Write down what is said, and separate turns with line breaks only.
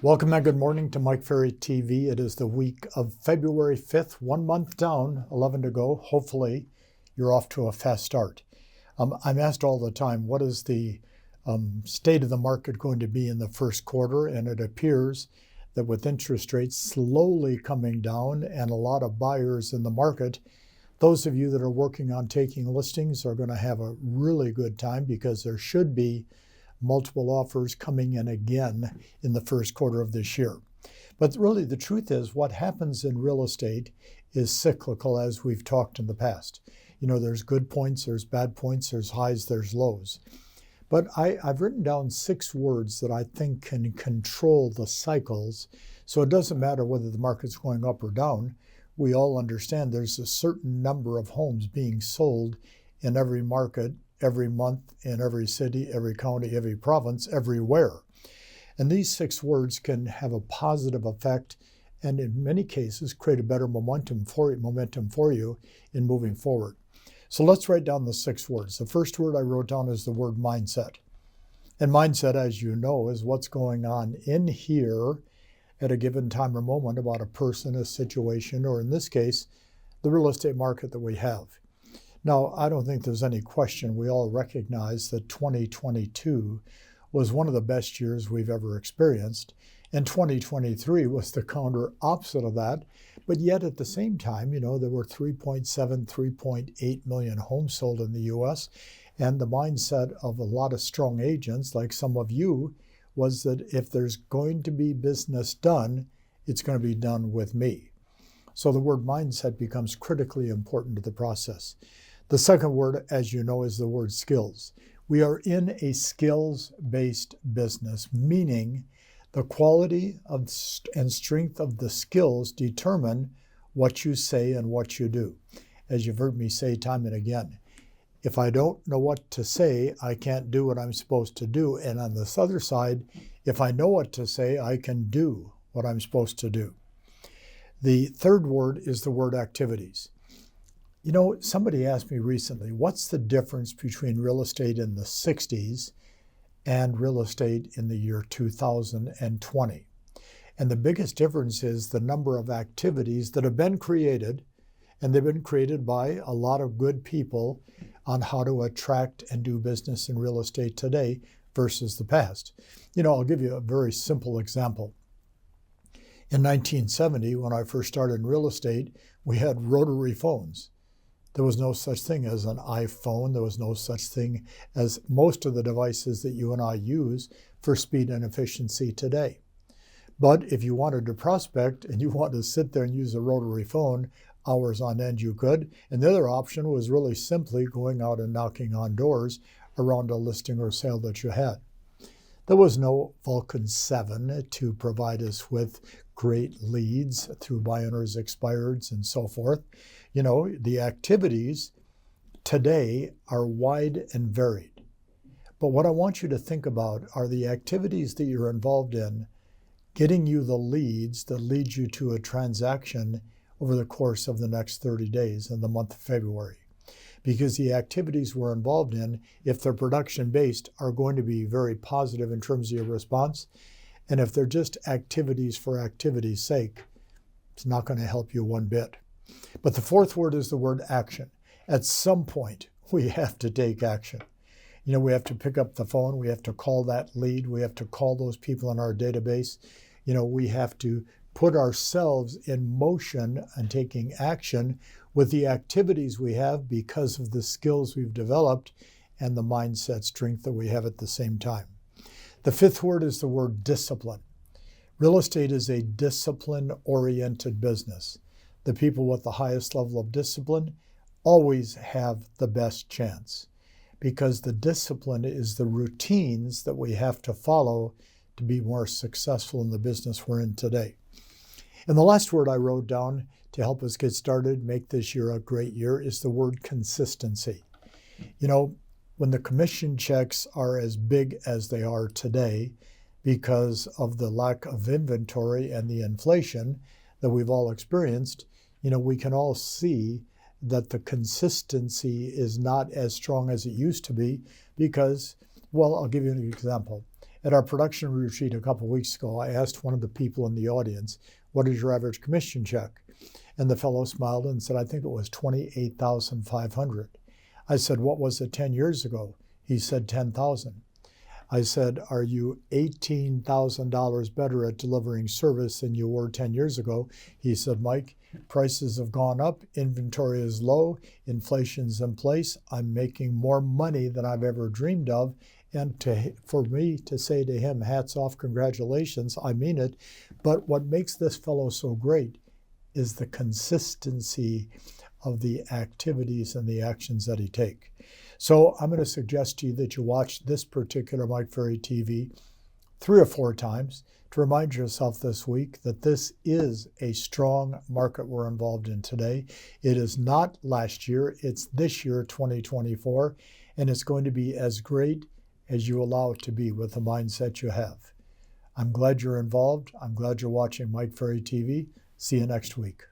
Welcome and good morning to Mike Ferry TV. It is the week of February 5th, 1 month down, 11 to go. Hopefully, you're off to a fast start. I'm asked all the time, what is the state of the market going to be in the first quarter? And it appears that with interest rates slowly coming down and a lot of buyers in the market, those of you that are working on taking listings are going to have a really good time because there should be multiple offers coming in again in the first quarter of this year. But really the truth is what happens in real estate is cyclical, as we've talked in the past. You know, there's good points, there's bad points, there's highs, there's lows. But I've written down 6 words that I think can control the cycles. So it doesn't matter whether the market's going up or down. We all understand there's a certain number of homes being sold in every market, every month, in every city, every county, every province, everywhere. And these 6 words can have a positive effect and in many cases create a better momentum for you in moving forward. So let's write down the 6 words. The first word I wrote down is the word mindset. And mindset, as you know, is what's going on in here at a given time or moment about a person, a situation, or in this case, the real estate market that we have. Now, I don't think there's any question. We all recognize that 2022 was one of the best years we've ever experienced, and 2023 was the counter opposite of that. But yet at the same time, you know, there were 3.7, 3.8 million homes sold in the U.S., and the mindset of a lot of strong agents, like some of you, was that if there's going to be business done, it's going to be done with me. So the word mindset becomes critically important to the process. The second word, as you know, is the word skills. We are in a skills-based business, meaning the quality of and strength of the skills determine what you say and what you do. As you've heard me say time and again, if I don't know what to say, I can't do what I'm supposed to do. And on this other side, if I know what to say, I can do what I'm supposed to do. The third word is the word activities. You know, somebody asked me recently, what's the difference between real estate in the 60s and real estate in the year 2020? And the biggest difference is the number of activities that have been created, and they've been created by a lot of good people on how to attract and do business in real estate today versus the past. You know, I'll give you a very simple example. In 1970, when I first started in real estate, we had rotary phones. There was no such thing as an iPhone. There was no such thing as most of the devices that you and I use for speed and efficiency today. But if you wanted to prospect and you wanted to sit there and use a rotary phone hours on end, you could. And the other option was really simply going out and knocking on doors around a listing or sale that you had. There was no Vulcan 7 to provide us with great leads through buy owners, expireds, and so forth. You know, the activities today are wide and varied. But what I want you to think about are the activities that you're involved in getting you the leads that lead you to a transaction over the course of the next 30 days in the month of February. Because the activities we're involved in, if they're production-based, are going to be very positive in terms of your response. And if they're just activities for activity's sake, it's not going to help you one bit. But the fourth word is the word action. At some point, we have to take action. You know, we have to pick up the phone. We have to call that lead. We have to call those people in our database. You know, we have to put ourselves in motion and taking action with the activities we have because of the skills we've developed and the mindset strength that we have at the same time. The fifth word is the word discipline. Real estate is a discipline-oriented business. The people with the highest level of discipline always have the best chance because the discipline is the routines that we have to follow to be more successful in the business we're in today. And the last word I wrote down to help us get started, make this year a great year, is the word consistency. You know, when the commission checks are as big as they are today because of the lack of inventory and the inflation that we've all experienced, you know, we can all see that the consistency is not as strong as it used to be because, well, I'll give you an example. At our production retreat a couple of weeks ago, I asked one of the people in the audience, what is your average commission check? And the fellow smiled and said, I think it was $28,500. I said, what was it 10 years ago? He said, 10,000. I said, are you $18,000 better at delivering service than you were 10 years ago? He said, Mike, prices have gone up, inventory is low, inflation's in place, I'm making more money than I've ever dreamed of. And for me to say to him, hats off, congratulations, I mean it. But what makes this fellow so great is the consistency of the activities and the actions that he takes. So I'm going to suggest to you that you watch this particular Mike Ferry TV 3 or 4 times to remind yourself this week that this is a strong market we're involved in today. It is not last year, it's this year, 2024, and it's going to be as great as you allow it to be with the mindset you have. I'm glad you're involved. I'm glad you're watching Mike Ferry TV. See you next week.